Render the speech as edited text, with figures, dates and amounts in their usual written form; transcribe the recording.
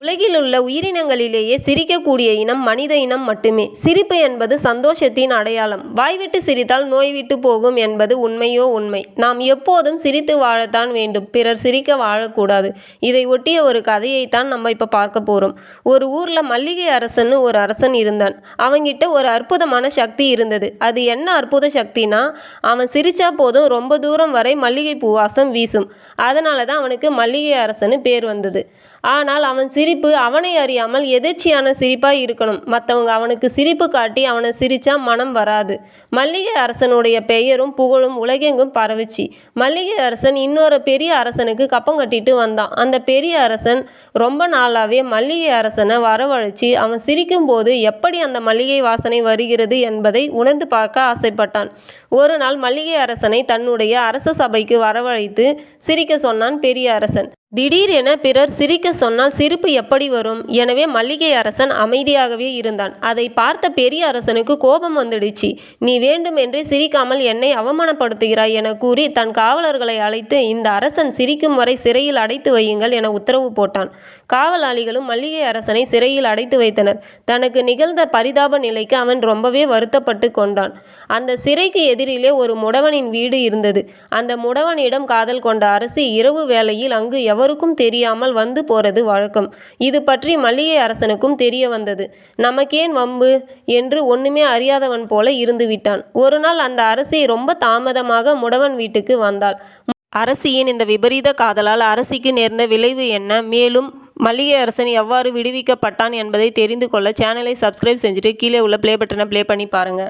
உலகில் உள்ள உயிரினங்களிலேயே சிரிக்கக்கூடிய இனம் மனித இனம் மட்டுமே. சிரிப்பு என்பது சந்தோஷத்தின் அடையாளம். வாய்விட்டு சிரித்தால் நோய் விட்டு போகும் என்பது உண்மையோ உண்மை. நாம் எப்போதும் சிரித்து வாழத்தான் வேண்டும், பிறர் சிரிக்க வாழக்கூடாது. இதை ஒட்டிய ஒரு கதையைத்தான் நம்ம இப்போ பார்க்க போகிறோம். ஒரு ஊரில் மல்லிகை அரசன்னு ஒரு அரசன் இருந்தான். அவங்கிட்ட ஒரு அற்புதமான சக்தி இருந்தது. அது என்ன அற்புத சக்தினா, அவன் சிரிச்சா போதும் ரொம்ப தூரம் வரை மல்லிகை பூ வாசம் வீசும். அதனால தான் அவனுக்கு மல்லிகை அரசன்னு பேர் வந்தது. ஆனால் அவன் சிரிப்பு அவனை அறியாமல் எதேச்சியான சிரிப்பாய் இருக்கணும். மற்றவங்க அவனுக்கு சிரிப்பு காட்டி அவனை சிரிச்சா மனம் வராது. மல்லிகை அரசனுடைய பெயரும் புகழும் உலகெங்கும் பரவுச்சு. மல்லிகை அரசன் இன்னொரு பெரிய அரசனுக்கு கப்பம் கட்டிட்டு வந்தான். அந்த பெரிய அரசன் ரொம்ப நாளாவே மல்லிகை அரசனை வரவழைச்சு அவன் சிரிக்கும்போது எப்படி அந்த மல்லிகை வாசனை வருகிறது என்பதை உணர்ந்து பார்க்க ஆசைப்பட்டான். ஒரு நாள் மல்லிகை அரசனை தன்னுடைய அரச சபைக்கு வரவழைத்து சிரிக்க சொன்னான் பெரிய அரசன். திடீரென பிறர் சிரிக்க சொன்னால் சிரிப்பு எப்படி வரும்? எனவே மல்லிகை அரசன் அமைதியாகவே இருந்தான். அதை பார்த்த பெரிய அரசனுக்கு கோபம் வந்துடுச்சு. நீ வேண்டுமென்றே சிரிக்காமல் என்னை அவமானப்படுத்துகிறாய் என கூறி தன் காவலர்களை அழைத்து இந்த அரசன் சிரிக்கும் வரை சிறையில் அடைத்து வையுங்கள் என உத்தரவு போட்டான். காவலாளிகளும் மல்லிகை அரசனை சிறையில் அடைத்து வைத்தனர். தனக்கு நிகழ்ந்த பரிதாப நிலைக்கு அவன் ரொம்பவே வருத்தப்பட்டு கொண்டான். அந்த சிறைக்கு எதிரிலே ஒரு முடவனின் வீடு இருந்தது. அந்த முடவனிடம் காதல் கொண்ட அரசி இரவு வேளையில் அங்கு எவருக்கும் தெரியாமல் வந்து போறது வழக்கம். இது பற்றி மல்லிகை அரசனுக்கும் தெரிய வந்தது. நமக்கேன் வம்பு என்று ஒண்ணுமே அறியாதவன் போல இருந்து விட்டான். ஒரு நாள் அந்த அரசி ரொம்ப தாமதமாக முடவன் வீட்டுக்கு வந்தாள். அரசியின் இந்த விபரீத காதலால் அரசிக்கு நேர்ந்த விளைவு என்ன, மேலும் மல்லிகை அரசன் எவ்வாறு விடுவிக்கப்பட்டான் என்பதை தெரிந்து கொள்ள சேனலை சப்ஸ்கிரைப் செஞ்சுட்டு கீழே உள்ள ப்ளே பட்டனை ப்ளே பண்ணி பாருங்க.